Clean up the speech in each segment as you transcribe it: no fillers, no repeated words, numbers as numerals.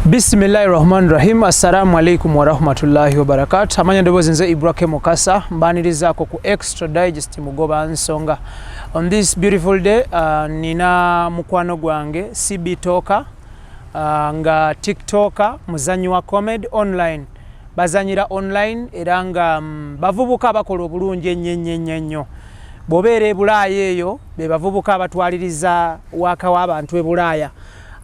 Bismillahirrahmanirrahim. Assalamu alaikum wa rahmatullahi wa barakatuh. Amanya ndobozi nze Ibrahim Mukasa mbanirizaako ku extradigest mugoba nsonga. On this beautiful day nina mukwano gwange cbtalker nga tiktoker muzanyi wa comedy online bazanyira online era nga bavubuka bakola obulungi ennyo. Bobeera e Bulaaya eyo be bavubuka abatwaliriza waka w'abantu e Bulaaya.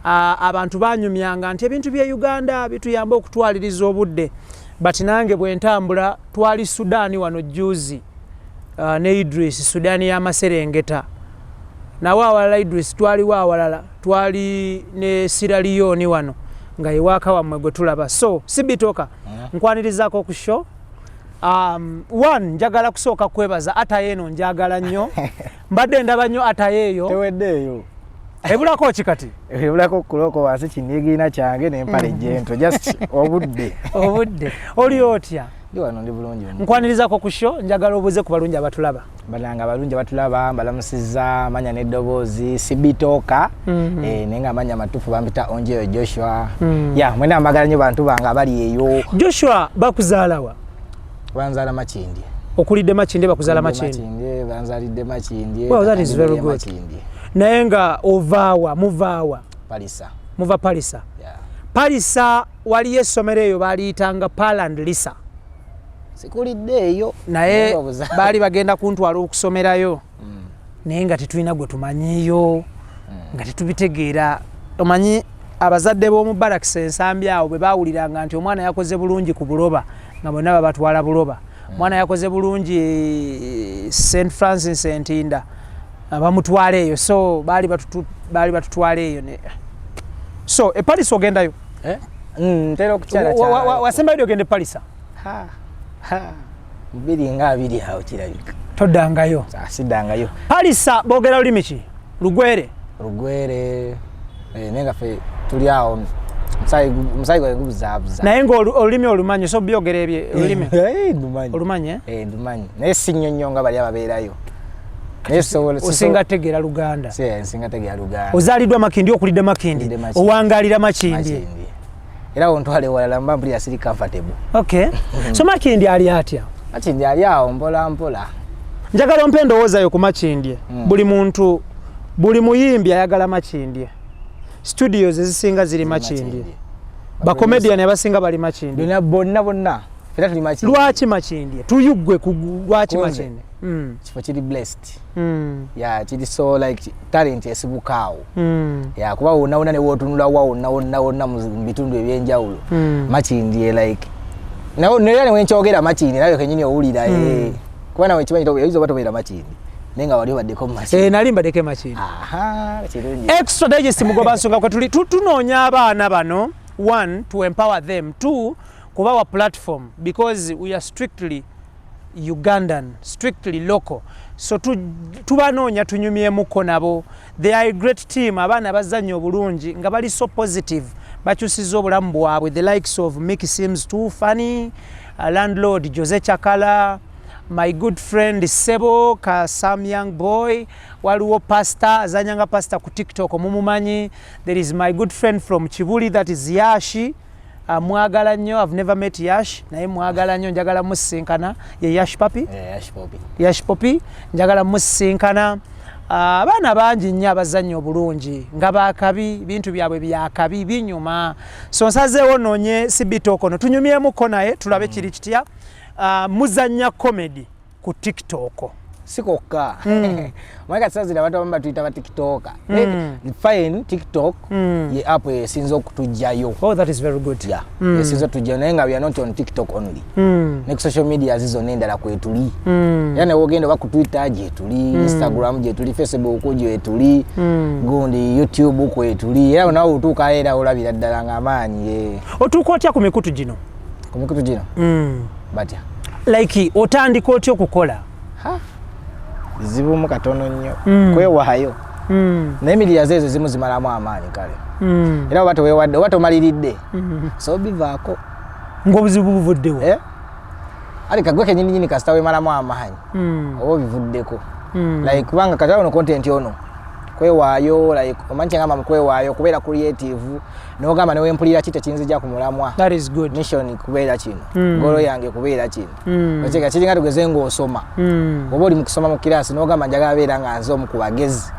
Abantu banyumyanga nti ebintu bya Uganda bituyamba okutwaliriza obudde, but nange bwe ntambula twali Sudani wano juzi ne Idris, Sudani ya Maserengeta nawe awalala Idris twali wawalala twali ne Sierra Leone wano nga ewaka wamwe gwe tulaba. So cbtalker nkwanirizako ku show. One njagala kusooka kwebaza atayeeno njagala nnyo mbadde ndaba nnyo atayeeyo teweddeeyo ebulako kikati ebulako kuloko wasi kinigina kyange n'empale jento just obudde oli otya ndi wano ndi bulungi nkwanirizako ku show njagala obuze ku balungi abatulaba balanga balungi abatulaba mbalamusiza manya n'eddoboozi cbtalker nenga manya matufu bampita Onjeyo Joshua ya mwena mbagala nnyo bantu bange abali eyo. Joshua bakuzaalawa? Banzala Makindye. Okulidde Makindye bakuzaala Makindye? Makindye banzalidde Makindye. Well, that is very good. Naye nga ovaawa muvaawa? Palisa. Muva Palisa? Yeah. Palisa waliyo essomero eyo baliyitanga Paland Lisa? Sikulidde eyo. Naye baali bagenda kuntwala okusomerayo naye nga tetulina gwe tumanyiyo nga tetubitegeera. Omanyi abazadde b'omu Barracks ensambi awo bwe baawuliranga nti omwana yakoze bulungi ku buloba nga bonna babatwala buloba, omwana yakoze bulungi St. Francis Ntinda bamutwala eyo, so baali batutwala eyo. So Palisa ogendayo? Ntera okukyala wasembayo ogende Palisa? Mbiri nga abiri awo kirabika. Toddangayo? Siddangayo. Palisa boogera lulimi ki? Lugwere? Lugwere nenga fe tuli awo musayi gwe gubuzaabuza. Naye nga olulimi olumanyi so byogera ebye olulimi? Ndumanyi. Olumanyi? Ndumanyi. Naye si nnyonnyo nga bali ababeerayo. Osinga tegeera Luganda? Nsinga tegeera Luganda. Ozaaliddwa Makindye, okulidde Makindye, owangaalira Makindye. Era ontwale walala mba mpulira siri comfortable. Okay. So Makindye ali atya? Makindye ali awo mpola mpola. Njagala ompe endowooza yo ku Makindye. Buli muntu, buli muyimbi ayagala Makindye. Studios ezisinga ziri Makindye. Bakomedian abasinga bali Makindye. Bonna. Fera tuli Makindye. Lwaki Makindye? Tuyuggwe ku lwaki Makindye? Kifo kiri blessed. Yeah, kiri so like talent esibukaawo. Yeah, kuba wonna ne wotunula wonna mu bitundu ebyenjawulo. Makindye like nawo ne wenkyogera Makindye nayo kenyini owulira kuba nawe kimanyi oyinza obatobeera Makindye nenga wali baddeko Makindye. Nali mbaddeko Makindye. Kirungi. Extra digest mugoba nsonga kwe tuli tunoonya abaana bano, one, to empower them, two, kuba wa platform because we are strictly Ugandan, strictly local. So tubanoonya tunyumyemuko nabo. They are a great team. Abaana bazannya obulungi nga bali so positive. Bakyusizza obulamu bwabwe. The likes of Mickey seems too funny, Landlord, Jose Chakala, my good friend Sebo Kasam young boy, waliwo pastor azanyanga pastor ku TikTok mumumanyi. There is my good friend from Chibuli, that is Yashi. Mwagala nnyo. I've never met Yash naye mwagala nnyo, njagala musinkana. Ye Yash Papi? Yash Papi njagala musinkana. Abaana bangi nnyo abazannya obulungi nga bakabi bintu byabwe byakabi binyuma. So nsazeewo noonye cbtalker ono tunyumyemuko naye tulabe kiri kitya. Muzannya comedy ku TikTok. Sikokka. Mwaka sazira abantu abamba tuyita ba TikToker. Fine, TikTok ye app esinza okutujjayo. Oh, that is very good. Yeah. Esinza okutujjayo naye nga we are not on TikTok only. Ne social media zizo n'endala kwetuli. Yana wogenda ba ku Twitter gye tuli, Instagram gye tuli, Facebook gye tuli, gundi YouTube kwetuli. Era nawe otuuka era olabira ddala ng'amaanyi. Otuuka otya ku mikutu gino? Ku mikutu gino? Batya. Like otandika otya okukola? Zibu mu katono nnyo kwewaayo naye media zezo zimu zimalamu amaanyi kale era oba toweewadde oba tomaliridde so bivaako ng'obuzibu buvuddewo ali kagwe kenyini kasita weemalamu amaanyi oba bivuddeko like kubanga kati ono content ono kwewaayo like omanyi ngamba mukwewaayo kubeera creative n'ogamba newe mpulira kite kinzija ku mulamwa. That is good. Mission kubeera kino ngolo yange kubeera kino okeka kiringa tugeze ng'osoma oba oli mu kusoma mu kirasi n'ogamba njagala beera nga nze omu ku bagezi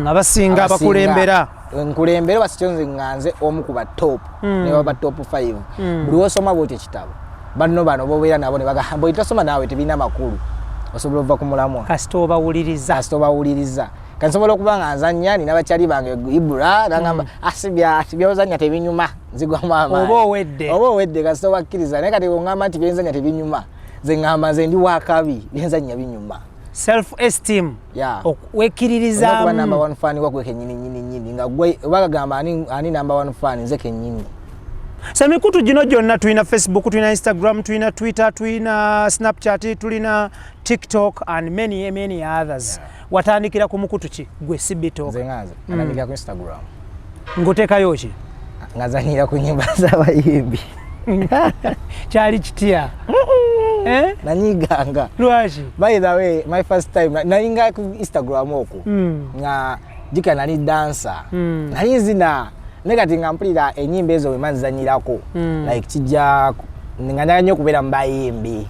abasinga abakulembera nkulembera basikyonze nganze omu ku top ne baba top 5 buli wosoma bw'otyo ekitabo bano bobeera nabo ne bagamba oyitasoma naawe tebina makulu osobola ova ku mulamwa kasita obawuliriza kansobola okuba nga nzannya nina bakyali bange ibula nangamba byozannya tebinyuma nzigwamu amaanyi oba owedde kasita obakkiriza naye kati ongamba nti byenzannya tebinyuma nze ngamba nze ndi wakabi byenzannya binyuma. Self esteem wekkiririzaamu okuba number 1 fan wakwe kennyini nga gwe bagamba ani number 1 fan nze kennyini. Semikutu gino gyonna tulina Facebook, tulina Instagram, tulina Twitter, tulina Snapchat, tulina TikTok and many others. Watandikira ku mukutu ki gwe cbtalker? Nze ngaze anandikira ku Instagram. Ngotekayo ki? Ngazanira ku nyimba z'abayimbi. Kyali kitya? Nanyiganga. Lwaki? By the way, my first time nayinga ku Instagram okwo nga jika nali dancer. Nali zina negati nga mpulira enyimba ezo wemanzanyirako like kijja nganya nnyo kubeera mbayimbi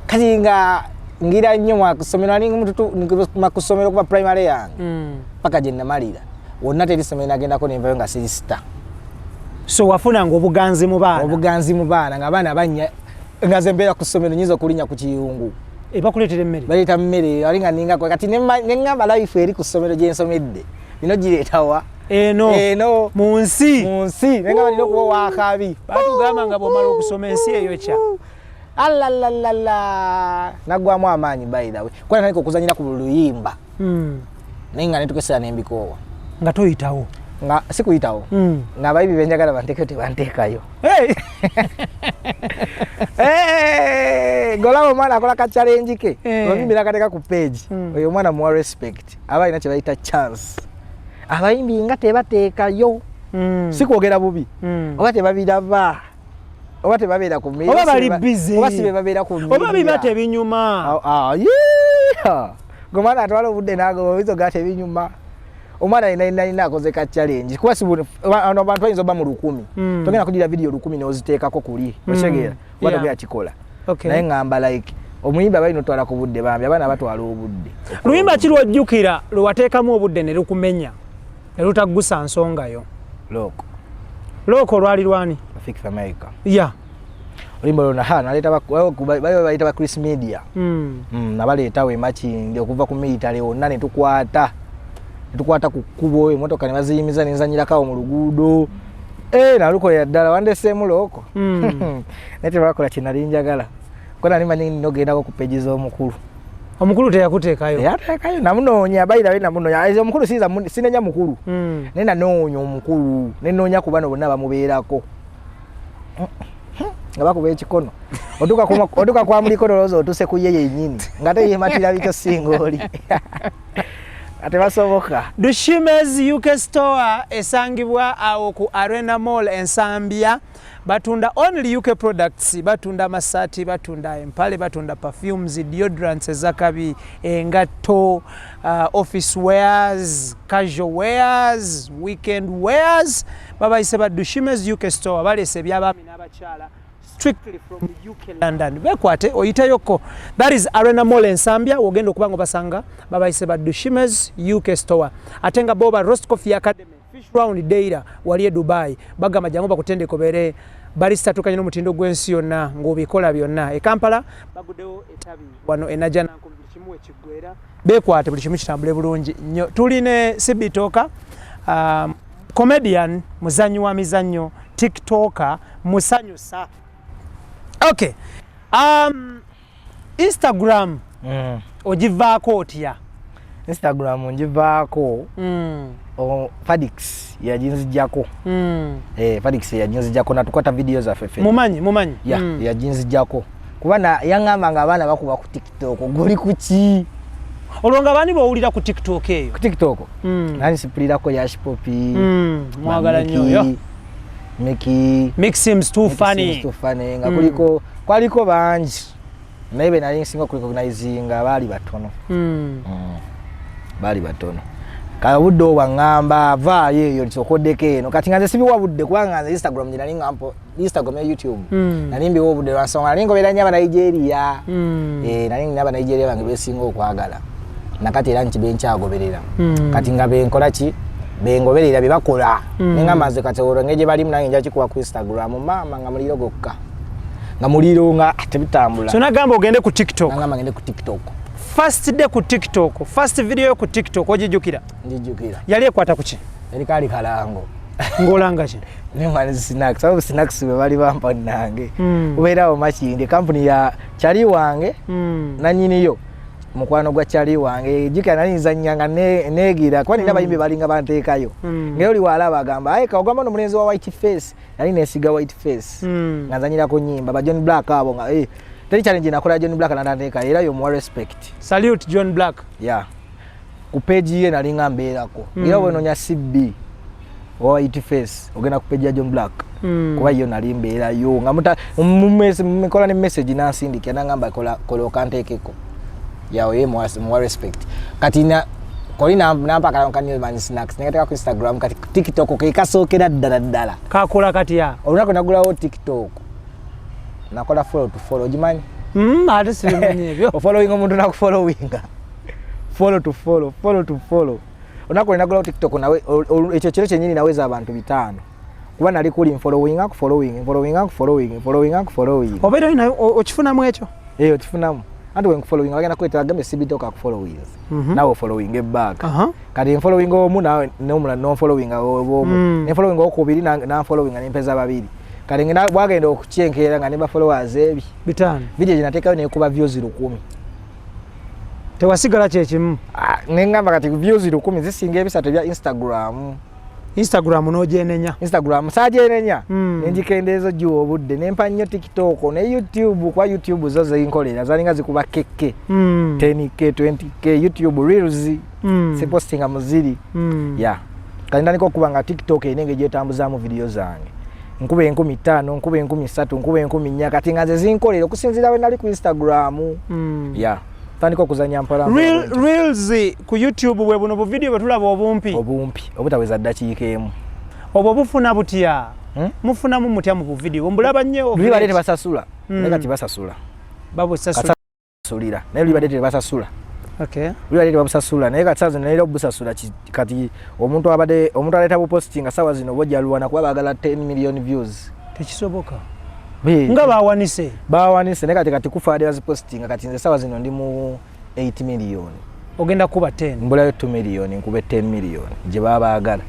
kati nga ngira nnyo mwakusomero ali mututu makusomero kuba primary yange paka gye namalira wonna teri somero nagendako nenvayo nga sister. So wafunanga obuganzi mu baana nga abaana banya nga zembeera ku ssomero nyiza okulinya ku kiyungu bakuleetera emmere baleeta mmere ali nga ningako kati nengamba life eri ku ssomero gye nsomedde bino gireetawa eno munsi nenga balina okuba wakabi batugamba nga bwomala okusoma ensi eyo kya naggwamu amaanyi by the way kuba naliko okuzanyira ku luyimba naye nga netukesera nembikoowa nga toyitawo nga sikuyitawo nga abayibi benjagala bantekeyo tebanteekayo golaba omwana akola ka challenge ke oluyimbi nakateeka ku page oyo omwana muwa respect aba alina kye bayita chance. Abayimbi nga tebateekayo sikwogera bubi oba tebabiraba oba tebabeera ku mmere oba bali busy oba sibe babeera ku mmere oba biba tebinyuma gomwana atwala obudde nagobizo ga tebinyuma omwana ina akoze ka challenge kuba abantu bayinza oba mu 1000 togenda kugira video 10 n'oziteekako kuli otegeera wano bya kikola naye ngamba like omuyimba balina otwala ku budde bambi abaana batwala obudde. Luyimba ki lwojjukira lwe wateekamu obudde ne lukumenya ne lutaggusa nsongayo? Loko lwali lwani? Fix America. Oluyimba lwonna naleeta bayita ba Chris Media nabaleetawo emakindi okuva ku military wonna ne tukwata ku kkubo emmotoka ne baziyimiza nenzanyirakawo mu luguudo nalukolera ddala wandeseemu Loko naye tebakola kye nali njagala kuba nali manyi nogendako ku peegi z'omukulu. Omukulu teyakuteekayo? Yateekayo namunoonya bayirawe namunoonya omukulu sinenya mukulu naye nanoonya omukulu nenoonya ku bano bonna bamubeerako nga bakuba ekikono otuuka kwa mulikono olowooza otuse ku ye yennyini nga teyematira bito singa oli atebasoboka. Dushime's UK store esangibwa awo ku Arena Mall Ensambya. Batunda only UK products, batunda masati, batunda empale, batunda perfumes, deodorants ezakabi, engato, office wears, casual wears, weekend wears. Baba iseba Dushime's UK store balese by'abaami n'abakyala strictly from UK London. Bekwate oyitayoko. That is Arena Mall Ensambya. Ogenda okuba ngo basanga baba iseba Dushime's UK store. Atenga boba Roast Coffee Academy. Fish round deira waliye Dubai bagamba jangu bakutende kobere barista tukanye n'omutindo gwensi yonna ng'obikola byonna e Kampala bagudewo etabi wano enajja nanko kimu ekigwera bekwate buli kimu kitambule bulungi nnyo. Tuline cbtalker comedian muzanyi wa mizannyo tiktoker musanyusa. Okay, Instagram ogivaako otya? Instagram njivaako Fadix yajinzijjako Fadix yajinzijjako natukwata video zaffe mumanyi yajinzijjako kuba yaŋŋamba nga abaana bakuba ku TikTok guli kuki olwonga bani bawulira ku TikTok eyo? Ku TikTok nani sipulirako Yash Poppy mwagala nnyo yo Mix seems too funny nga kwaliko bangi naye be nali nsinga kurecognizinga baali batono Kala budde obangamba vaayo eyo kyokoddeko eno kati nga nze sibiwa budde kubanga nze Instagram gye nali ngampo Instagram ya YouTube nali mbiwa budde lwansonga nali ngobera nnyo aba Nigeria nali ngina aba Nigeria bange besinga okwagala nakati era nkibe nkyagoberera kati nga benkola ki bengoberera bye bakola nenga maze kati olwenge bali munange nja kikuwa ku Instagram mama nga muliro gokka nga muliro nga tebitambula so nagamba ogende ku TikTok nagamba ngende ku TikTok first day ku TikTok first video ku TikTok ojijukira njijukira yali ekwata kuki yali kali kalango ngolanga ki ne mali snacks sababu snacks be bali bampa nange ubeerawo makindi company ya chali wange nanyiniyo mukwano gwa chali wange jika nali nzanyanga negira kwani nabayimbe balinga banteekayo ngero liwala bagamba aye kaogamba no mulenzi wa white face nali nesiga white face ngazanyira ko nyimba ba John Black abo nga teri challenge nakola John Black nandateeka era yo mu respect salute John Black yeah ku page ye nali ngambeerako ngero bwe nonya CB white face ogenda ku page ya John Black kuba yo nali mbeera yo ngamuta mukola ne message nansindikira nangamba kola kanteekeko yawe ye mu respect kati na kolina nampaka kanyo man snacks nekateka ku Instagram kati TikTok ke kasokera ddala kakola kati ya olunako nagulawo TikTok nakola follow to follow jimani ate sibimanyi ebyo following omuntu nakufollowinga follow to follow onako nagulawo TikTok nawe ekyo kiro kyenyini naweza abantu 5 kuba nali kuli following obeera ina okifunamu ekyo okifunamu anti when following agenda kwetera gambe cbtalker ku followers nawe following back kati following omu nawe nomula no following omu ne following okubiri na following ne mpeza babiri kati ngina bwagenda okucyenkera nga ne ba followers ebi bitano video ginatekayo ne kuba views 10 tewasigala kyekimu nengamba kati views 10 zisinga ebisatu bya Instagram nojenenya Instagram sajenenya nenjikendezo juu obudde nempa nnyo TikTok ne YouTube kwa YouTube zozo inkolera zalinga zikuba keke 10k 20k YouTube reels se postinga muziri yeah kalenda niko kubanga TikTok enenge jetambuza mu video zange nkube 15 nkube 13 nkube 14 kati ngaze zinkolera okusinzira we nali ku Instagram yeah tandiko kuzanya mpala reels ku YouTube bwe buno bu video batulaba obumpi obutaweza dakiika emu obwo bufuna butya mufuna mu mutya mu video mbulaba nnyo libalete basasula negati basasula babo sasulira naye libalete basasula okay libalete babusasula naye katsazo nayo busasula kati omuntu aleta bu posting sawa zino bojalwana kuba bagala 10 million views tekisoboka nga bawanise nekati kati kufaade bazipostinga kati nze sawa zino ndi mu 8 million ogenda kuba 10 mbulayo 2 million nkube 10 million je baba agala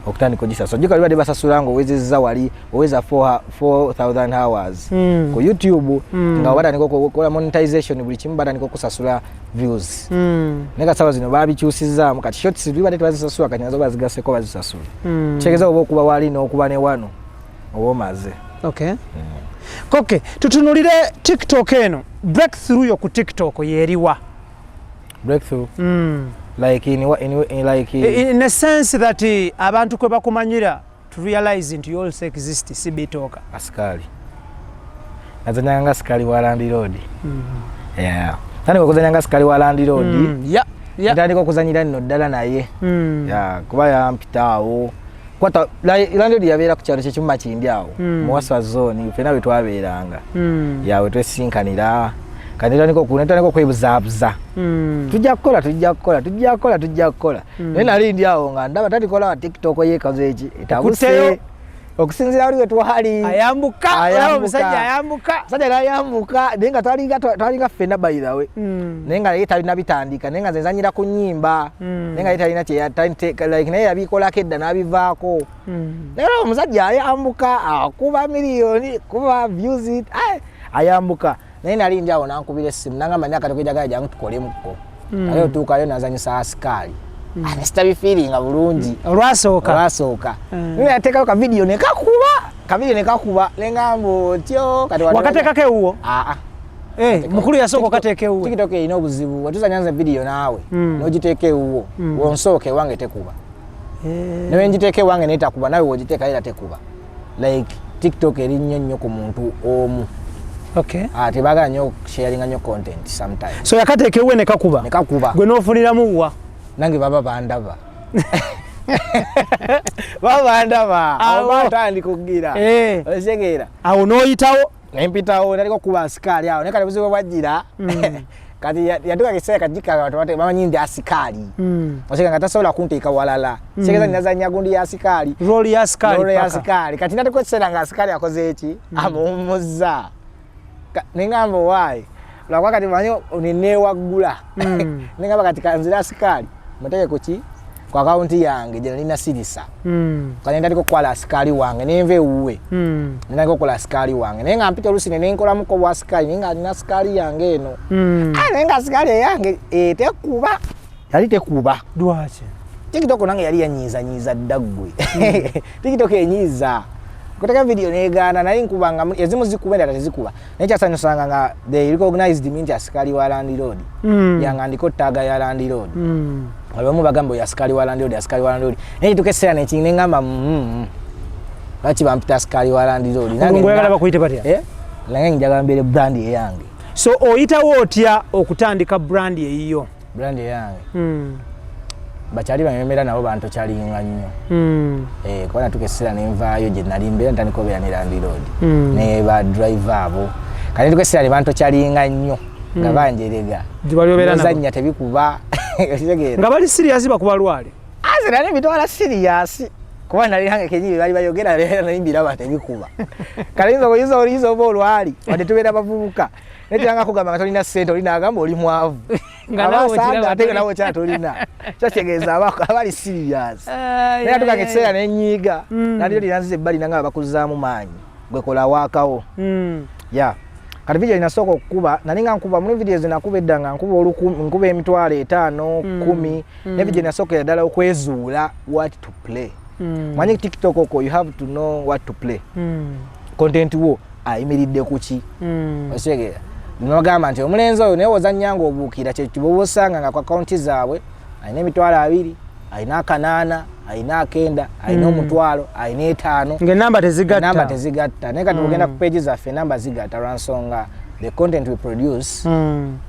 okutandika ogisasula jika libade basasulango wezeza wali oweza 4000 hours ku YouTube nga watandika kola monetization buli kimu batandika kusasula views neka sawa zino babikyusiza kati shorts libade bazisasula kati nazo bazigaseko bazisasula chekeza obo kuba wali n'okuba ne wano obo maze okay okay tutunulire TikTok eno breakthrough yo ku TikTok yeriwa breakthrough like in a sense that abantu kwe bakumanyira to realize nti you also exist cbtalker Askari nazanyanga Askari wa Landlord yeah tani kuzanyanga Askari wa Landlord yeah ndandiko kuzanyira nno ddala naye yeah kuba yampitaawo kwata Landlord yabeera ku kyalo kyekimuma kindi awo muwasa zone fena bwe twabeeranga yawe twesinkanira kanira niko kwebuzabuza tujja kukola naye nali ndi awo nga ndaba tatikola TikTok yekaze eki etabuse okusinzira ali wetwali ayambuka omusajja ayambuka nenga twalinga fena by the way nenga yeta bina bitandika nenga zenzanyira ku nyimba nenga yeta ina kye like naye yabikolako edda nabivaako lero omusajja ayambuka akuba miliyoni kuba views ayambuka naye nali ndi awo nankubira essimu nangamba nyaka tukijagala jangu tukolemuko ayo tuukayo nazanyisa Askari anestabi feeling bulungi olwasooka nina yateekayo ka video nekakuba nengambo tyo kati wakateekako ewuwo mukulu yasooka okateeka ewuwo TikTok erina obuzibu watuzanyanza video naawe n'ogiteeka ewuwo wonsooka ewange tekuba newe njiteeka ewange netakuba nawe wogiteeka era tekuba like TikTok eri nnyo ku muntu omu okay tebagala nnyo sharinga nnyo content sometimes so yakateeka ewuwe nekakuba nekakuba gwe n'ofuniramu wa nange baba bandaba baba bandaba abo tandi kugira osegeera awo noyitawo nempitawo naliko kuba askari awo nekale buzibu bwajira kati yatuka kiseka kajika watu wate mama nyindi askari oseka ngatasola kunteeka walala sekeza ninazanya gundi ya askari role ya askari kati natiko kisera nga askari akoze eki amumuza ningambo why lwa kati manyo uninewa gula ningamba kati kanzira askari muteke kuki kwa akaunti yange je nalina sirisa kani ndiko kwala askari wange nenve uwe ndiko kwala askari wange nenga mpita lusine nenkola muko bwa askari nenga nina askari yange eno nenga askari yange tekuba yali tekuba dwache TikTok nange yali yanyiza daggwe TikTok enyiza kutaka video negana naye nkubanga ezimu zikubenda tazikuba necha sanyosanga nga they recognized me askari wa Landlord yanga ndiko taga ya Landlord Walimu bagambo ya askari wa Landlord. Nini tukesera nekinga ngamba Laki bampita askari wa Landlord. Nange ngoyagala bakuyite batya? Nange njaga mbere brand yange. So oyitawo otya okutandika brand eyiyo? Brand yange. Bachali bamemera nabo bantu chalinga nnyo. Kwana tukesera nenvaayo je nali mbere ntandiko bya ne Landlord. Ne ba driver abo. Kale tukesera ne bantu chalinga nnyo. Ngabanjerega. Dibalobera nabo. Zanya tebikuba. Nga bali serious bakubalwale. Azira ne bitwala serious. Kuba nali hange kenyi bali bayogera lera nalimbira batebikuba. Kalinzo koyizo olizo bolwali. Wade tubera bavubuka. Netanga kugamba katolina sente olina agamba oli mwavu. Nganawo chira atega nawo chatolina. Chategeza abali serious. Nera tukakesera nenyiga. Nalyo liranze bali nanga bakuzaamu manyi. Gwekola wakawo. Yeah. Kati video inasoko kuba naninga nkuba mu videos nakubedanga nkuba nkuba emitwalo 5 10 ne video inasoko yadala okwezuula what to play. Manyi TikTok oko you have to know what to play. Content wo ayimiridde kuki. Osegera. Nogamba nti omulenzi oyo newoza nyango obukira kye kibobosanga nga kwa account zaabwe ayina emitwalo 2 ayina 8 ayina 9 ayina omutwalo ayina 5 nge namba tezigatta neka tugenda ku page zaffe namba zigatta ransonga the content we produce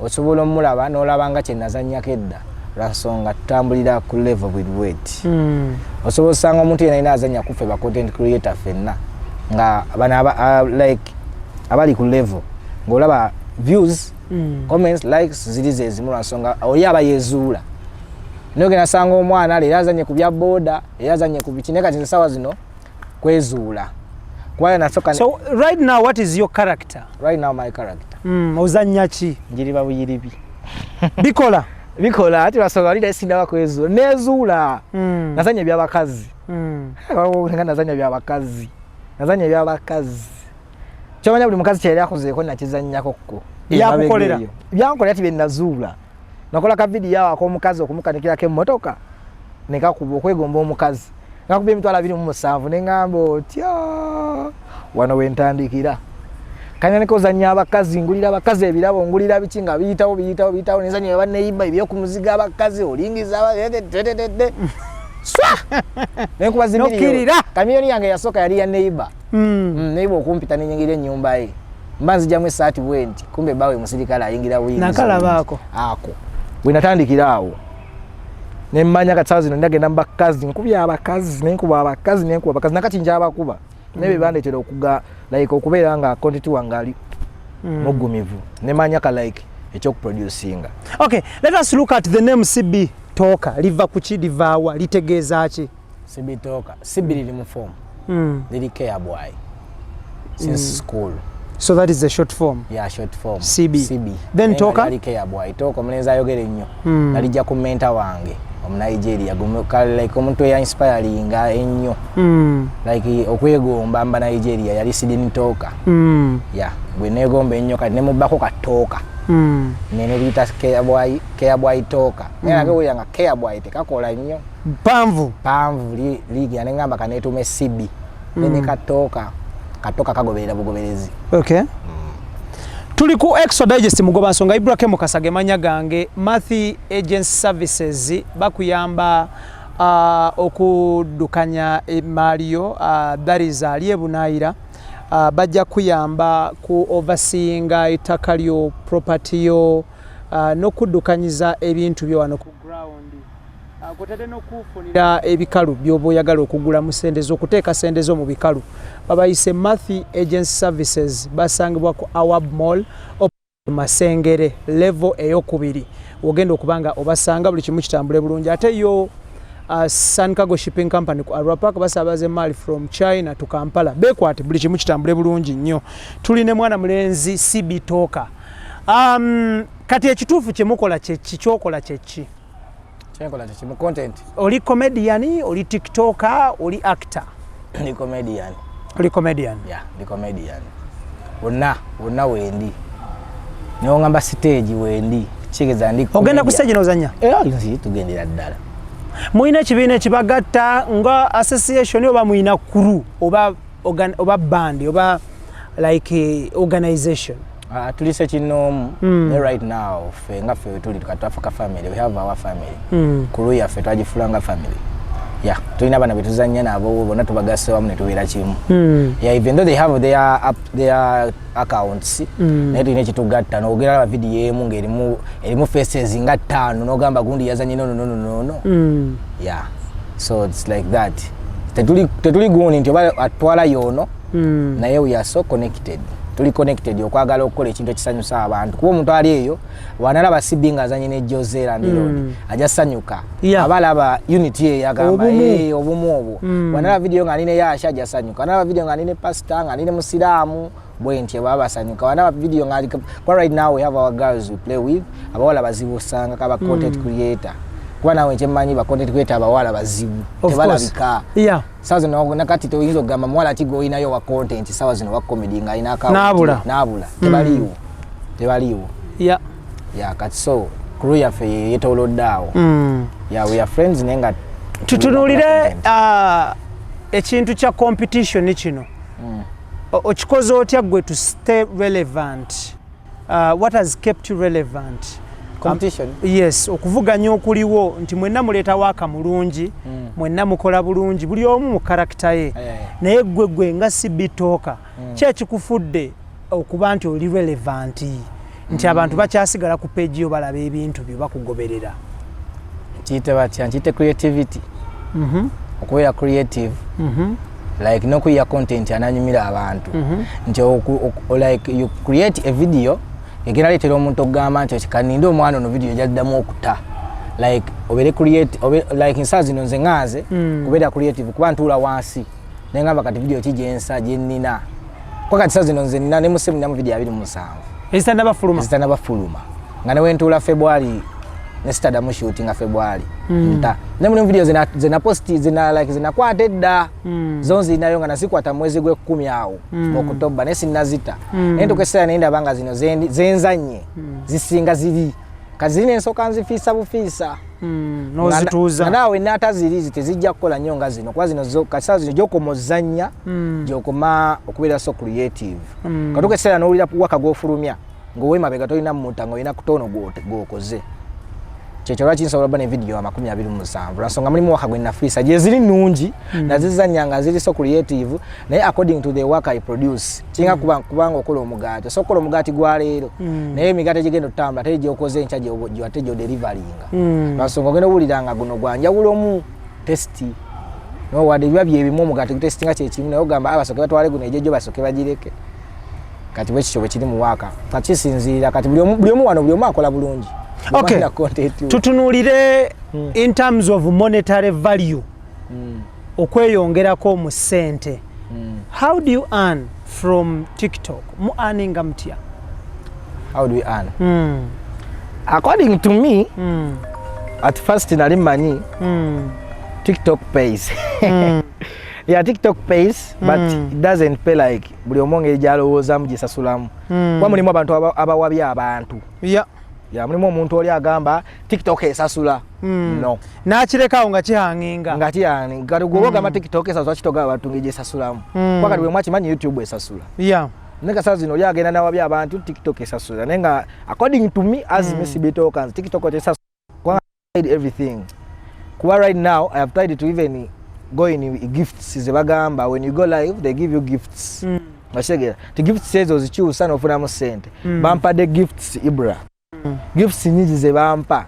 osobola omulaba n'olabanga kye nazannyako edda ransonga tutambulira ku level with weight osobola osanga omuntu yena ayina azannya kuffe ba content creator ffenna nga bana like abali ku level ng'olaba views comments likes ziri zezimu ransonga oli aba yezuula Nogena sanga omwana le yazanye ku bya boda yazanye ku bikineka tinsawa zino kwezuula kwaye nasoka. So right now what is your character? Right now my character ozanya ki njiriba buyiribi bikola ati basoga lida esinda bakwezuula nezuula nazanye bya bakazi nazanye bya bakazi kyomanya buli mukazi kyali akozeeko nakizannyako ko yakukolera byankola ati benazuula nakola ka video ako mukazi okumukanikira ke motoka nekakuba okwegomba omukazi ngakuba emitwala 27 nengambo tya wano wentandikira kanya nekozanya abakazi ngulira abakazi ebirabo ngulira bikinga biyitawo nezanya baneiba ebyo kumuziga abakazi olingiza abadede swa nenkuba zimiri kamiyoni yange yasoka yali ya neiba neiba okumpita nenyingire nyumba ye mbanzi jamwe saati bwenti kumbe bawe musirikala ayingira wingi nakala bako ako wenatandikira awo nemmanya katsazi ndagenda mbakazi nkubya abakazi nenkuba abakazi nakati njaba kuba nebe bandetera okuga like okubeera nga content wangali mugumivu nemanya ka like ekyo producinga. Okay, let us look at the name CB Talker. Liva kuchi livawa litegeeza ki? CB Talker CB lili mu form lili care boy since school. So that is the short form. Yeah, short form. CB. Then Talker? Nali care boy. Talker omulenzi ayogere nnyo. Nalijja ku mentor wange Nigeria gumukale like omuntu ya inspiring ennyo. Like okwegomba mba Nigeria yali Sidini Talker. Yeah, bwe negomba ennyo kati ne mubako ka Talker. Nene bita care boy Talker. Nena ke yanga care boy tekakola nnyo. Panvu ligi yanengamba kanetume CB. Nene ka Talker. Katoka kagoberera bugoberezi. Okay. Tuli ku extradigest mugoba nsonga Ibrahim Kasage manya gange Mathi Agency Services bakuyamba okudukanya emalio dariza aliyebunaira bajja kuyamba ku overseeing ettaka lyo property yo n'okudukanyiza ebintu byo wano ku ground Akotade n'okufunira ebikalu by'oba oyagala okugula mu sente z'okuteeka sente zo mu bikalu babayise Mathi Agency Services basangibwa ku Awab Mall Masengere level ey'okubiri ogenda okubanga obasanga buli kimu kitambule bulungi ate yo Sun Cargo Shipping Company ku Arua Park basabaze mali from China to Kampala bekwate buli kimu kitambule bulungi nnyo tuline mwana mulenzi cbtalker kati ekituufu kyemukola kyokola kyeki kyenkola kyeki mu content oli comedian oli tiktoker oli actor ndi comedian oli comedian yeah ndi comedian wonna wendi niyo ngamba stage wendi kigeza ndi ogenda ku stage n'ozanya nzi tugendera ddala muina ekibiina ekibagatta nga association oba muina kuru oba band oba like organization tulise kinoomu ne right now fe nga fe tuli tukatwafuka family we have our family kuru yaffe twagifulanga family yeah tulina abana betuzanya nabo bonna tubagase wamu ne tubeera kimu yeah even though they have their accounts naye tulina ekitugatta n'ogera aba video emu ng'erimu faces nga 5 n'ogamba gundi yazanye no yeah so it's like that tetuli gundi nti oba atwala yono naye we are so connected tuli connected okwagala okukola ekintu ekisanyusa abantu kuba omuntu ali eyo wanalaba sibi nga azanye ne Jose Landlord ajasanyuka abalaba unity ye yagamba obumu obwo wanalaba video nga aline yasha ajasanyuka wanalaba video nga aline pastor nga aline musiramu bwenti baba basanyuka wanalaba video nga kwa right now we have our girls we play with abawala bazibu sanga kaba content creator kuba nawe kyemanyi ba content creator abawala bazibu tebalabika sawa zino nakati toyinza okugamba mwala tigo inayo wa content sawa zino wa comedy nga ina account nabula tebaliwo kati so crew yaffe yetoloddawo we are friends nenga tutunulire ekintu kya competition kino okikoze otya gwe to stay relevant what has kept you relevant competition yes okuvuganya okuliwo nti mwenna muleta waka mulungi mwenna mukola bulungi buli omu mu character ye naye gwe nga cbtalker kyekikufudde okuba nti oli relevant nti abantu bakyasigala ku page yo balaba ebintu bye bakugoberera kiyite batya nkiyite creativity okubeera creative like nokuya content ananyumira abantu nti like you create a video egera letera omuntu okugamba nti kaninde omwana ono video jaddamu okuta like obere create like insazi no nze ngaze kubeera creative kuba ntula wansi nengamba kati video kijensa jennina kwa kati sazi no nze nina ne musemu na video 27 ezitanda bafuluma nga ne wentula February ne started mu shooting February nta ne mu video zina post zina kwata edda zonzi nayo nga nasikwata mwezi gwe 10 awo Oktoba ne sinazita nendo kesera nenda banga zino zenzanye zisinga ziri kazine ensoka nzifisa bufisa nozituza nawe nata ziri tezijja kukola nyonga zino kwa zino zo kasazi zino jokomozanya jokoma okubeera so creative katukesera no ulira waka gofulumya ngowe mabega toyina mutango ina kutono gokoze kyekyo kinsobola bane video 27 nsonga mulimu waka gwe nafisa je ziri nungi nazizanyanga ziri so creative naye according to the work I produce kinga kubanga okola omugati so kola omugati gwa leero naye migate gigendo tamba teje okoze enchaje ateje deliveringa nsonga geno buliranga guno gwanjawulo mu testi no wade byabye ebimu omugati testinga kyekimu naye ogamba abasoke batwale guno ejejo basoke bagireke kati bwekyo bwe kiri mu waka kati sinzira kati buli omu wano buli omu akola bulungi. Okay, tutunulire in terms of monetary value okweyongerako mu sente. How do you earn from TikTok? Mu earning mtya? How do we earn? According to me, at first nali manyi TikTok pays. Yeah, TikTok pays, but it doesn't pay like buli omonge ejalowoza mujisasulamu. Kwa mulimu abantu abawabya abantu. Yeah. Ya mulimu omuntu oli agamba TikTok esasula. No. Nakirekawo nga kihanginga. Nga kihanginga. Garugo gamba TikTok esasula kitoga abantu ngeje esasulamu. Kwa kati bwe mwakimanyi YouTube esasula. Yeah. Nenga sazi no lyagenda nawabya abantu TikTok esasula. Nenga according to me as cbtalker TikTok esasula. Kwa everything. Kwa right now I have tried to even go in gifts zebagamba when you go live they give you gifts. Bashegera. The gift says ozikyusa nofuna mu sente. Bampa the gifts Ibra. gifts nyingi ze bampa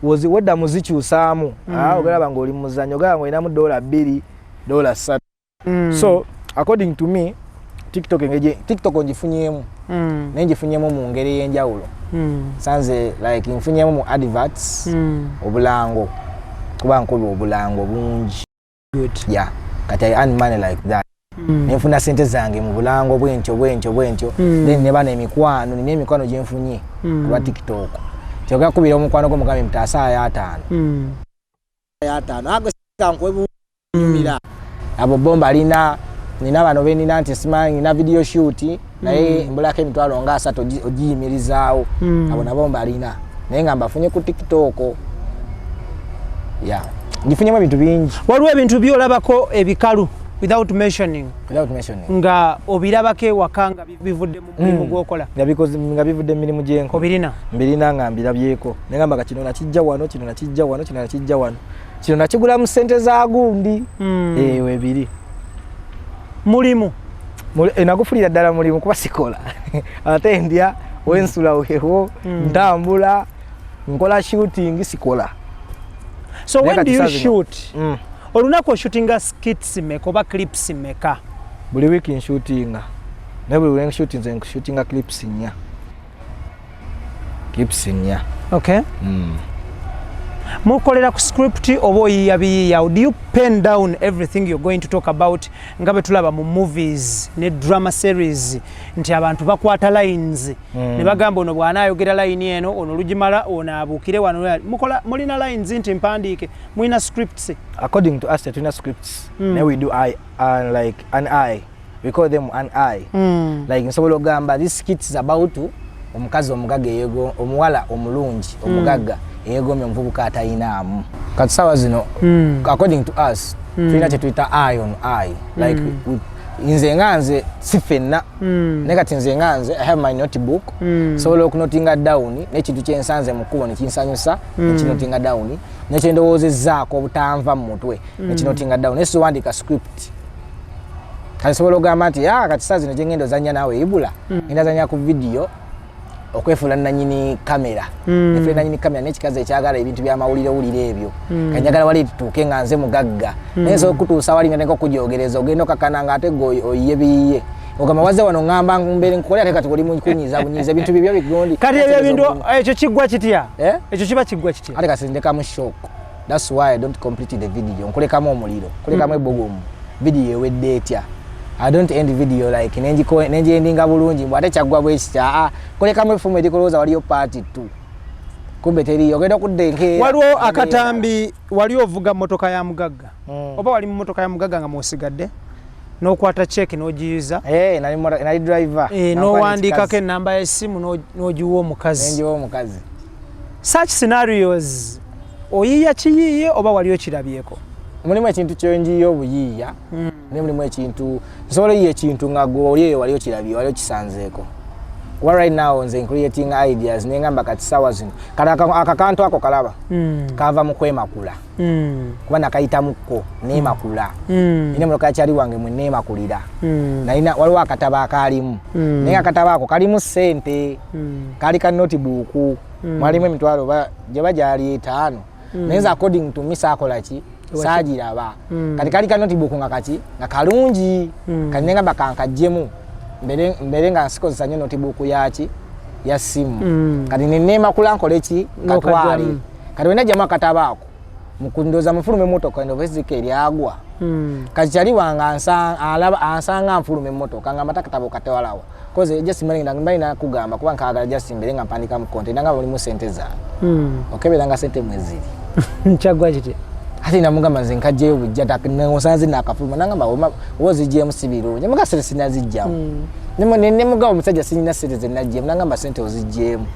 wozi wedda muzikyusaamu ogalaba ng'oli muzannyo ogala ng'olinamu $2 $3 so according to me TikTok ngifunyemu naye ngifunyemu mu ngeri y'enjawulo sanze like nfunyemu mu adverts obulango kuba nkola obulango bungi yeah kati I earn money like that nenfuna sente zange mu bulango bwentyo then ne bana emikwano nina emikwano gye nfunye kuba TikTok kyoga kubira omukwano gwo mugambe mutasa ya 5 ago sikankwebumira abo bomba alina nina bano benina nti simanyi na video shoot naye mbulako emitwalo nga 3 ogiyimirizaawo abo nabo mbalina naye nga mbafunye ku TikTok yeah ndifunyemu ebintu bingi waliwo ebintu byolabako ebikalu without mentioning nga obirabake wakanga bivudde mu mulimu gwokola nga bivudde mirimu gyenko mbirina nga mbirabyeko nengamba ka kino nakijja wano kino nakigula mu sente za gundi ewe biri mulimu nagufulira ddala mulimu kuba sikola ate ndya wensula weho ntambula nkola shooting sikola. So when do you shoot? Olunaku shootinga skits meka oba clips meka? Buli week in shootinga. Never when shootinga clips nya. Okay. Mukolera ku script obo yabiya. Do you pen down everything you're going to talk about? Ngabe tulaba mu movies ne drama series nti abantu bakwata lines ne bagamba ono bwana ayogera line eno ono lugimala ono abukire wano mukola mulina lines nti mpandike muina scripts. According to us tuna scripts now we do like an eye, we call them an eye. Like nsobola gamba this skit is about omukazi omugaga yego omuwala omulungi omugaga yegomye omuvubuka atayinaamu kati sawa zino according to us tulina kyetuyita eye on eye like nze nganze sifenna nekati nze nganze I have my notebook sobola okunotinga down n'ekintu kyensanze mu kkubo ne kinsanyusa nekinotinga down nekyendowoozezaako obutanva mu mutwe nekinotinga down nesiwandika script kati sobola ogamba nti kati saa zino gye ngenda ozannya naawe ibula ngenda zanya ku video okwefula nanyini kamera nefula nanyini kamera n'ekikazi ekyagala ebintu by'amawulire ebyo kanjagala wali tutuuke nga nze mugagga naye okutuusa wali nga nko kujoogereza ogenda okakananga ate goye biyiye ogamba waze wano ngamba mbere nkole ate kati oli kunyiza ebintu bibyo bigondi kati ebyo bintu ekyo kiggwa kitya ekyo kiba kiggwa kitya ate kasindekamu shock. That's why I don't complete the video nkolekamu omuliro nkolekamu ebogomu video ewedde etya. I don't end video like nenji endinga bulungi mbwate kyagwa bwekitya kolekamu efumu edikolooza waliyo part 2 kumbe teri ogenda kuddenkeera waliwo akatambi wali ovuga motoka ya mugagga oba wali mu motoka ya mugagga nga mwosigadde n'okwata check n'ogiyiza nali driver n'owandiikako enamba y'essimu n'ogiwa omukazi such scenarios oyiya kiyiiye oba waliyo kirabyeko? Mulimu ekintu kyonjiyo obuyiiya ne mulimu ekintu nsobola yiye ekintu nga goliyo waliyo kirabye waliyo kisanzeeko. Right now nze creating ideas nengamba kati sawa zino akakantu ako kalaba kava mu kwemakula kuba nakayitamuko neemakula ine muloka kyali wange mwe neemakulira naina waliwo akataba akalimu naye akataba ako kalimu ssente kali ka notebook mwalimu emitwalo gye bajali 5 naye according to me sakola ki sajiraba kati kali ka notebook nga kati nga kalungi kati nengamba kankajjemu mbere nga nsikozesa nnyo notebook yaki ya simu kati neneemakula nkole ki katwale kati wena jamu akataba ako mukundoza mufulume motoka endovesika eryagwa kati kyali wanga ansanga nfulume motoka nga matakataba okatewalawa koze just mbali na kugamba kuba nkagala just mbere nga mpandika mu content nga bali mu sente za okebera nga sente mweziri nchagwa kiti ati namugamba nze nkajjeyo bujja takensanze nakafuluma nangamba wozijjemu sibiro nyamuga sente sinazijjamu nemugamba omusajja sinina sente zenajjemu nangamba sente ozijjemu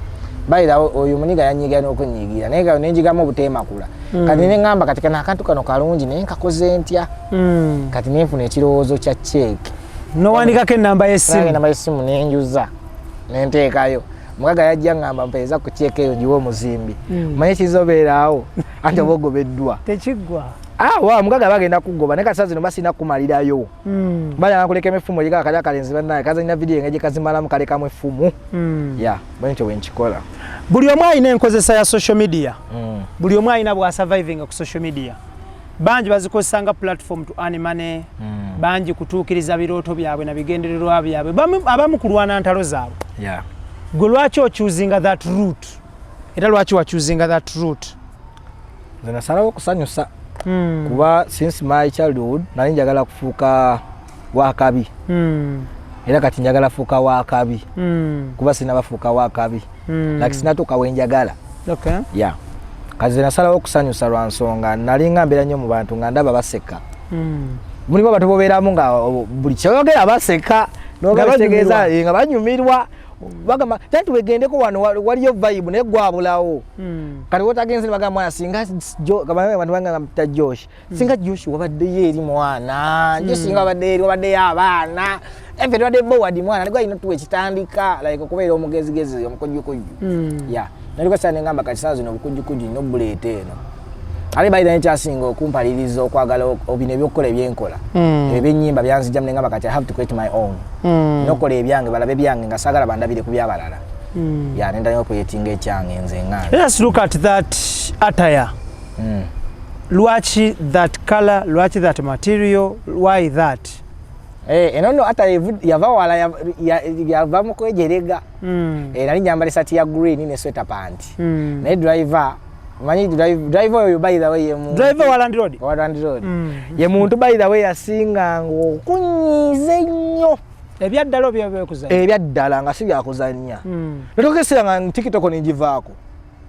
bayira oyo muniga yanyigira n'okunyigira naye nenjigamu obuteemakula kati nengamba kati kana akantu kano kalungi naye nkakoze ntya kati nenfuna ekirowoozo kya cheeki nowandikako enamba y'essimu nenjuza nenteekayo mugaga yajja ngamba mpeeza ku cheeki eyo giwe omuzimbi manye kizobeeraawo ate oba ogobeddwa tekiggwa mugaga bagenda kugoba naye kati zino basina kumalirayo bala nakuleka efumu liga kali akalenzi bannaye kazanyina video nga gye kazimalamu kalekamu efumu bwentyo bwenkikola. buli omu alina enkozesa ya social media. Buli omu alina bwa surviving ku social media. Banji bazikozesa nga platform to earn money. Banji kutuukiriza birooto byabwe na bigendererwa byabwe. Abamu kulwana ntalo zaabwe. Yeah. Gwe lwaki ochoosing that route? Era lwaki wa choosing that route? Nze salawo kusanyusa. Kuba since my childhood nali njagala kufuuka wakabi. Era kati njagala fuuka wakabi. Kuba sinabafuuka wakabi. Like sinatuuka wenjagala. Okay. Yeah. Kazi nasalawo okusanyusa lwa nsonga nali ngambira nnyo mu bantu nga ndaba baseka. Mulimu abantu bobeeramu nga buli kyogera baseka n'ogategeeza nga banyumirwa bagamba tanti wegendeko wano waliyo vibe naye gwabulawo. Kati wotagenze ne bagamba mwana singa abantu banga mta Josh singa Josh wabadde eri mwana nje singa wabadde abaana efe wadde bowadi mwana nigwa ino tuwe kitandika like okubeera omugezigezi omukojjukoju. Yeah. Naliko sana ngamba kati sazo no bukujjukuju no bulete eno. Ali baida n'ekyasinga okumpaliriza okwagala obine byokola ebyenkola. Ebyenyimba byanzijja mne ngamba kati I have to create my own. Nokola ebyange balabe byange nga sagala bandabire ku byabalala. Yeah, nenda yo creating ekyange nze ngana. Let's look at that attire. Lwaki that color, lwaki that material, why that? Enono attire yava wala yava mu kwejerega. Nali nyambala sati ya green ne sweater pant. Ne driver manyi driver yo by the way driver wa Landlord. Wa Landlord. Ye muntu by the way asinga ngokunyize nnyo. Ebyaddalo bya kuzanya. Ebyaddala nga si bya kuzanya. Natokesera nga TikTok ninjivaako.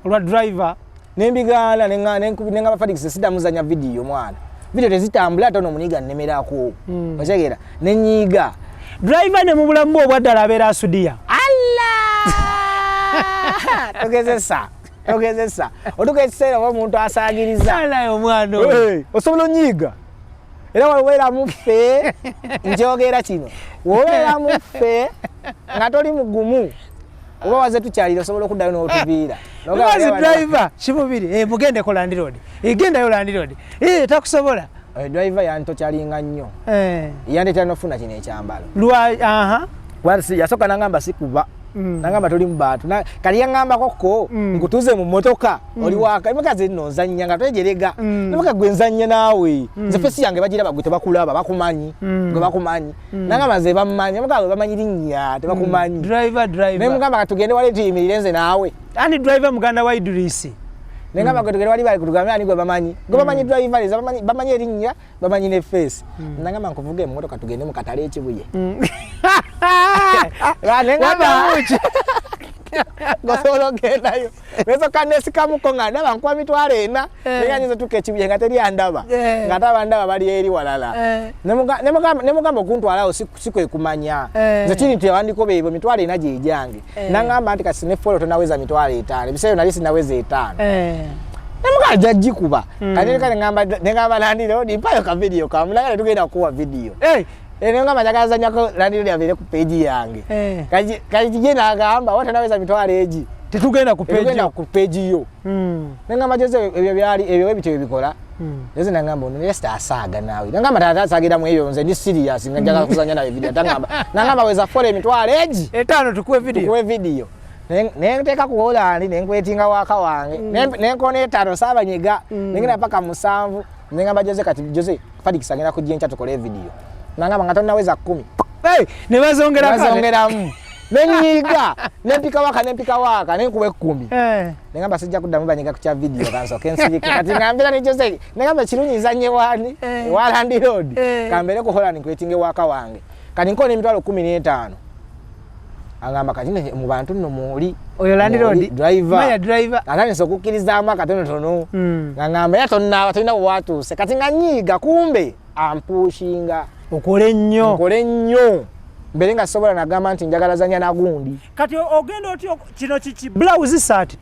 Olwa driver nembigala nenga bafadikise sida muzanya video mwana. Video tezitambula atono muniga nnemerako. Otegera nenyiga. Driver ne mubulamu obwaddala abeera asudia. Allah! Togezesa. Otukesera omuntu asagiriza. Ala omwana. Osobola nyiga. Era wawera mufe njogera kino. Wawera mufe nga toli mugumu. Oba waze tukyalira osobola okuddayo n'otuviira. Nogazi driver kimubiri mugende ko Landlord. Igenda yo Landlord. Takusobola. Driver yanto kyalinga nnyo. Yandetera nofuna kino ekyambalo. Wasi yasoka nangamba sikuba. Nangamba toli mbatu. Kali yangamba koko nkutuze mu motoka oli waka. Imakaze nozanya nga twejerega. Nimaka gwenzanya nawe. Nze fesi yange bagira bagwite bakulaba bakumanyi. Gwe bakumanyi. Nangamba ze bamanyi. Imaka bamanyi linnya tebakumanyi. Driver. Nemugamba tugende wale tiyimirirenze nawe. Ani driver muganda wa Idrisi. Nengamba tugende wali bali kutugamira ani gwe bamanyi. Gwe bamanyi driver bamanyi linnya bamanyi ne face. Nangamba nkuvuge mu motoka tugende mu katale ekibuye. Nengamba Gosolo genda yo. Lezo kanesi kamuko nga ndaba nkwa mitwalo ena. Neganyizo tukechibuye nga teri andaba. Ngataba ndaba bali eri walala. Nemugamba okuntwalawo sikwe kumanya. Nze chini tewandiko bebo mitwalo ena je jange. Nangamba anti kasine follow tonaweza mitwalo 5. Biseyo nalisi naweza 5. Nemugamba jajji kuba. Kale ngamba Landlord impayo ka video kamulagala tugenda kuwa video. Nenga majagaza nyako Landlord yabere ku page yange. Kaji jena agamba wata naweza mitwalo eji. Tetugenda ku page yo. Nenga majoze ebyo byali ebyo ebityo bikola. Yeze nangamba ono yesta asaga nawe. Nangamba tatasagira mu ebyo nze ndi serious ngajaga kuzanya nawe video tangamba. Nangamba weza fole mitwalo eji. 5 tukuwe video. Nenteka kuola ali nenkwetinga waka wange. Nenkone 5 saba nyiga. Nengina paka 7. Nengamba Jose kati Jose fadikisa ngina kujencha tukole video. Nangamba ngato naweza 10. Ne bazongeramu. Nenyiga, nempika waka, nenkuwe 10. Nengamba sijja kuddamu banyiga kucha video kanso kensiri kati ngambira ni Jose. Nengamba kirunyiza wani wa Landlord. Kambere ko hola nkwetinge waka wange. Kati nkone mitwalo 15. Angamba kati mu bantu nno muli oyo Landlord driver atani sokukiriza amaka tono ngamba yatonna watu se kati nganyiga kumbe ampushinga okole nnyo mbere nga sobola nagamba nti njagala zanya nagundi kati ogenda otyo kino kichi blouse sati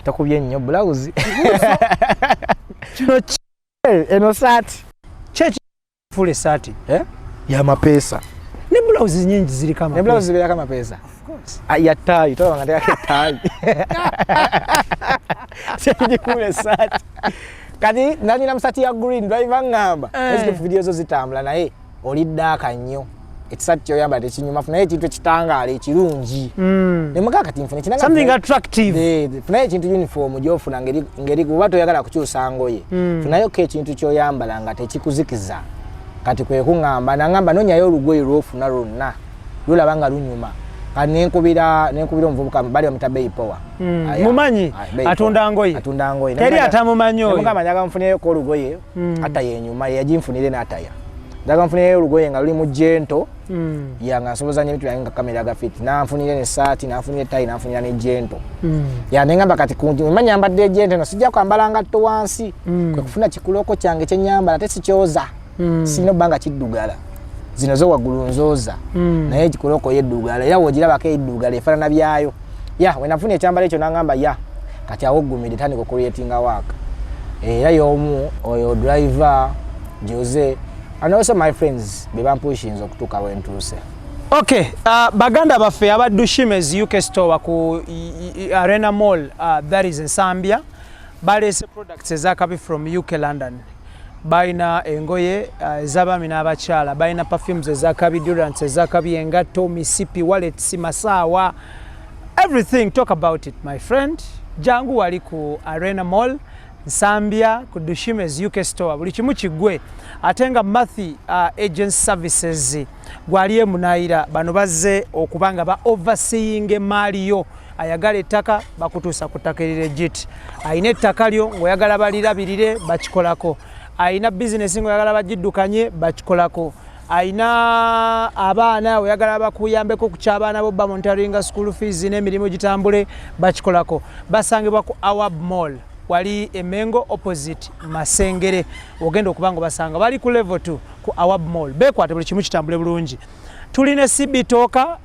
takubye nnyo blouse kino eno sati chechi fule sati ya mapesa ne blouse nyingi zili kama ne blouse zili kama pesa of course ya tai to ngata tai chechi fule sati kati nani na msati ya green driver ngamba ezo video zo zitambula naye olidda kanyo ekisaati kyoyambala tekinyuma funayo ekintu ekitangaala ekirungi nemugaa kati nfune kinanga something attractive funayo ekintu uniform gyofuna ngeri kuba toyagala kukyusa ngoye funayo ko ekintu kyoyambala nga tekikuzikiza kati kwe kuŋŋamba naŋŋamba nonyayo olugoye lwofuna lwonna lulaba nga lunyuma kati nenkubira omuvubuka bali bamuta Bay Power mumanyi atunda ngoye teri atamumanyi oyo nemugaa manyaga nfunireko olugoye ataya enyuma yagimfunire n'ataya ndaga nfunire olugoye nga luli mu jento yanga nsoboza nnyo ebintu byange nga kamera gafiti nanfunire n'essaati nanfunire tayi nanfunira ne jento neŋŋamba kati manya mbadde ejento no sijja kwambala ngatto wansi kwe kufuna kikuloko kyange kyenyambala te sikyoza sirina obbanga kiddugala zino zo waggulu nzooza naye ekikuloko yeddugala era wogirabako eddugala efaanana byayo we nafuna ekyambala ekyo naŋŋamba kati awo oggumire tandika okureatinga waaka era y'omu oyo driver Jose and also my friends be bampushinze okutuuka wentuuse. Okay, baganda baffe abadushimez UK store ku Arena Mall that is in Zambia balese products ezakabi from UK London. Baina engoye ez'abaami n'abakyala, baina perfumes ezakabi, deodorants ezakabi, engatto, misipi, wallets, masaawa, everything. Talk about it my friend. Jangu wali ku Arena Mall Zambia ku Dushimez UK store buli kimu kigwe atenga Mathi agent services gwaliye munaira bano bazze okubanga ba overseeing emaliyo ayagala ettaka bakutuusa ku ttaka legit ayina ettaka lyo ng'oyagala balirabirire bakikolako ayina business ng'oyagala bagiddukanye bakikolako ayina abaana oyagala bakuyambeko ku ky'abaana bo monitoringa school fees n'emirimu gitambule bakikolako basangibwa ku Awab Mall wali emengo opposite Masengere ogenda okubanga basanga bali ku level 2 ku Awab Mall bekwate buli kimu kitambule bulungi tuline cbtalker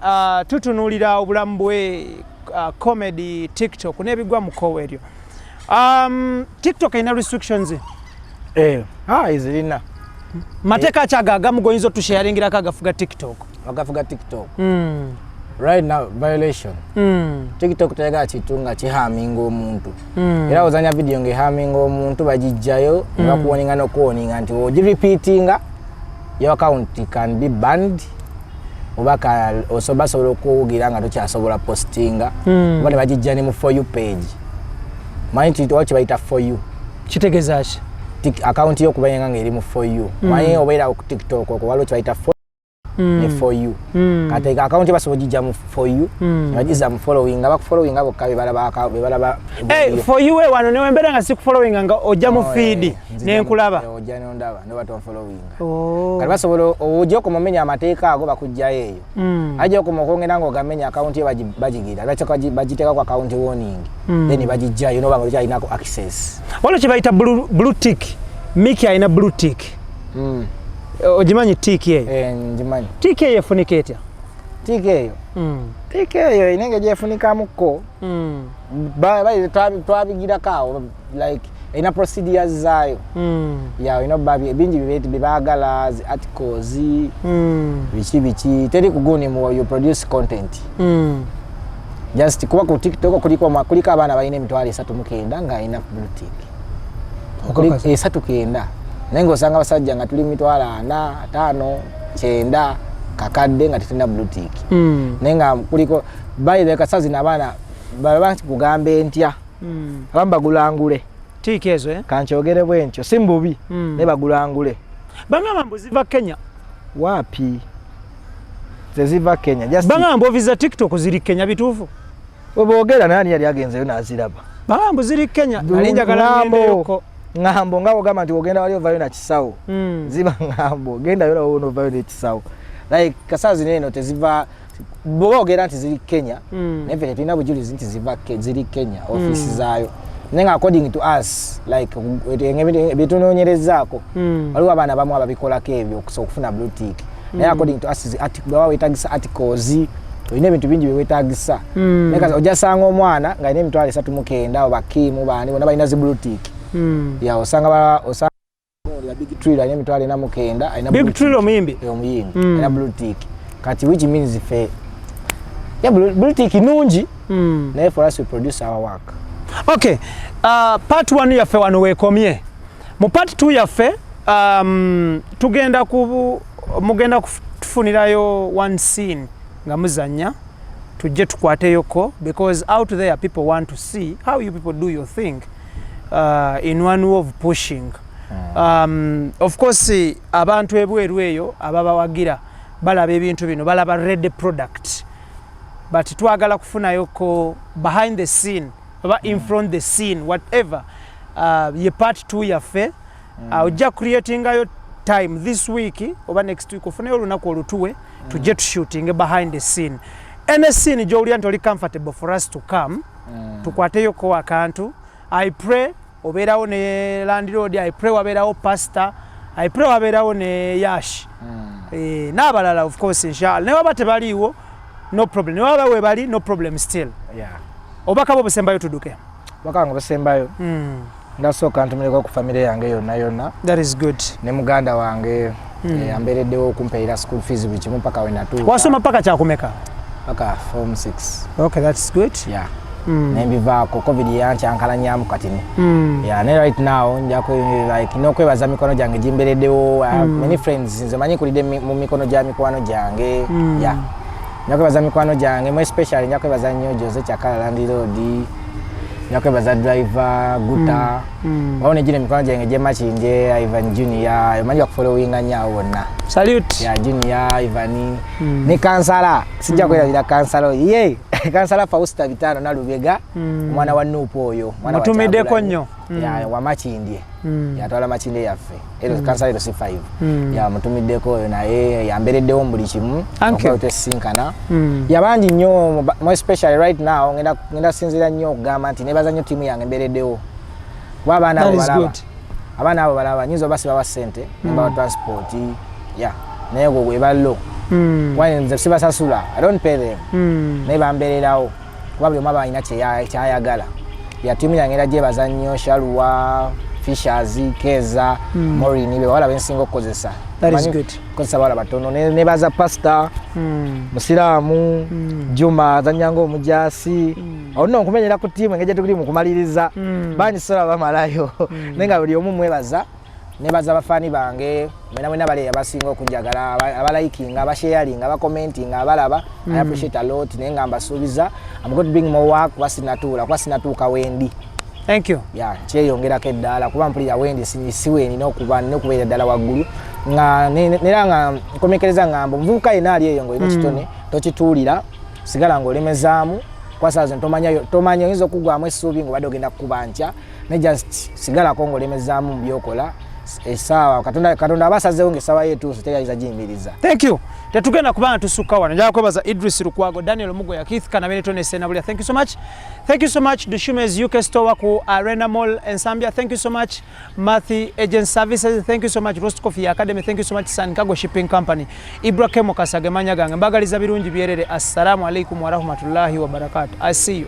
tutunulira obulamu bwe comedy TikTok nebigwa mu koweryo TikTok ina restrictions izirina mateka achagaga mugoyinzo tusharingira kagafuga TikTok right now violation TikTok tega chitunga chihaminga omuntu era ozanya video nge haminga omuntu bagijjayo bakuwoninga nokuwoninga nti oji repeatinga your account can be banned obaka osobola okugira nga tokyasobola postinga bale bagijjani mu for you page mind to watch baita for you kitegeza ki account yo kubayanga ngeri mu for you maye obeera ku TikTok ko walo baita ne for you kati account basojija mu for you bajiza mu following abakufollowing abo kabe balaba for you we wano ne wembera nga siku following nga ojja mu feed ne nkulaba ojja ne ndaba ne bato following kati basobolo ojja ko mumenya amateeka ago bakujja yeyo ajja ko mukongera ngo gamenya account ye bajigira bachaka bajiteka ku account warning then bajijja you know banga lya inako access walo kibaita blue tick Miki aina blue tick ojimanyi tick ye njimanyi tick ye yafunika etya tick eyo inenge jefunika muko ba twabigira kawo like ina procedures zayo ya ino babi bingi bibeti bibagala articles bichi teri kugoni mu you produce content just kuba ku TikTok kulika abana bayine emitwalo 3 mukenda nga ina blue tick okuli 3 kenda nengo osanga basajja nga tuli mitwalo 4 5 9 kakadde nga tetuna blue tick nenga kuliko bayile kasazi nabana baba kugambe ntya abamba gulangule tick ezo kanchogere bwencho simbubi ne bagulangule banga mbuzi va Kenya wapi zeziva Kenya just banga mbo visa TikTok ziri Kenya bitufu obogera nani yali agenzeyo naziraba banga mbo ziri Kenya alinja kalamboko ngambo ngabo gama nti ogenda wali ovayo na kisawo ziba ngambo genda yona wono ovayo ne kisawo like kasazi neno teziva bogera nti ziri Kenya neve tulina bujulizi nti ziva ziri Kenya office zayo nenga according to us like bitunonyerezako waliwo abana bamwe ababikola kebyo okufuna blue tick naye according to us bawa wetagisa articles oyine ebintu bingi bewetagisa neka ojasanga omwana nga ine emitwalo 3 mukenda obakimu bani bona balina zi blue tick ya osanga ya big tree ine emitwalo 4 mukenda ina big tree omuyimbi ina blue tick kati which means fair ya blue tick nungi naye for us to produce our work. Okay, part 1 yaffe wano wekomye. Mu part 2 yaffe mugenda tufunirayo one scene nga muzanya tujje tukwateyoko because out there people want to see how you people do your thing in one way of pushing. Of course abantu ebweru eyo ababawagira balaba ebintu bino balaba ready product but twagala kufunayoko behind the scene oba in front the scene whatever ye part 2 yaffe ojja creating ayo time this week oba next week ofunayo olunaku olutuwe tujje tushooting behind the scene any scene gy'olya nti oli comfortable for us to come tukwateyoko akantu. I pray obeerawo ne Landlord, I pray wabeerawo pastor, I pray wabeerawo ne Yash n'abalala of course inshallah. Ne waba tebaliiwo no problem, ne waba webali no problem still. Obaka bo busembayo tuduke bakanga busembayo ndasooka ntumireko ku family yange yonna. That is good. Ne muganda wange ambereddewo okumpeera school fees buli kimu paka wenatuuka. Wasoma paka kyakumeka? Paka form 6. Okay, that's good. Yeah. Nembivaako covid yankyankalañamu katini. Yeah, ne right now njako like n'okwebaza mikono gyange gimbereddewo. Many friends nze manyi kulidde mu mikono gya mikwano gyange. Yeah. Nyakwebaza mikwano gyange mu especially nyakwebaza nnyo Jose Chakala Landlord. Nyakwebaza driver Guta. Waone gine mikono gyange gye Machinje Ivan Junior manyi okufollowinga nnyo wonna. Salute. Yeah, Junior Ivan ne kansala sijja kwerabira kansala ye kansala Fausta Bitano na Lubega mwana wa Nupo oyo mwana wa mutumiddeko nnyo wa Machindye yatwala Machindye yaffe ero kansala ero C5 ya mutumiddeko oyo naye yambereddewo buli kimu okutesinkana yabangi nnyo more especially right now ngenda sinzira nnyo okugamba nti nebaza nnyo timu yange mbereddewo abaana abo balaba nyizo basi baba sente nemba transport naye gwe bweballo nze sibasasula, I don't pay them. Naye bambeererawo kuba buli omu aba alina kyayagala. Tiimu yange era gyebaza nnyo Shalwa, Fishers, Keza, Morini be bawala bensinga okukozesa. That is good. Kozesa bawala batono nebaza Pastor Musiraamu Juma azannyanga omujasi olina okumenyera ku tiimu engeri gye tuli mu kumaliriza banyisola bamalayo naye nga buli omu mwebaza. Nebaza abafani bange mwena bali abasinga okunjagala abalikinga abasharinga abakomentinga abalaba I appreciate a lot naye nga mbasuubiza I'm going to bring more work kwasinatuuka wendi. Thank you. Kyeyongerako eddala kuba mpulira wendi siweni n'okubeera ddala waggulu nera nga nkomekereza ngamba omuvubuka yenna ali eyo ng'olina kitone tokituulira sigala ng'olemezaamu kwasaze tomanya oyinza okugwamu essuubi ng'obadde ogenda kukuba nkya ne just sigalako ng'olemezaamu mu byokola. Esawa katonda abasazeewo ng'essaawa yeetuuse teyayinza giymiriza. Thank you. Tetugenda kubanga tusukka wano njagala kwebaza Idris Lukwago, Daniel Mugoya, Keith Kanabereto ne Senabulya. Thank you so much. Thank you so much Dushume's UK store ku Arena Mall Ensambia. Thank you so much Mathi Agent Services. Thank you so much Roast Coffee Academy. Thank you so much Sankago Shipping Company. Ibrahim Kasage manya gange mbagaliza birungi byerere. Assalamu alaikum wa rahmatullahi wa barakatuh. I see you.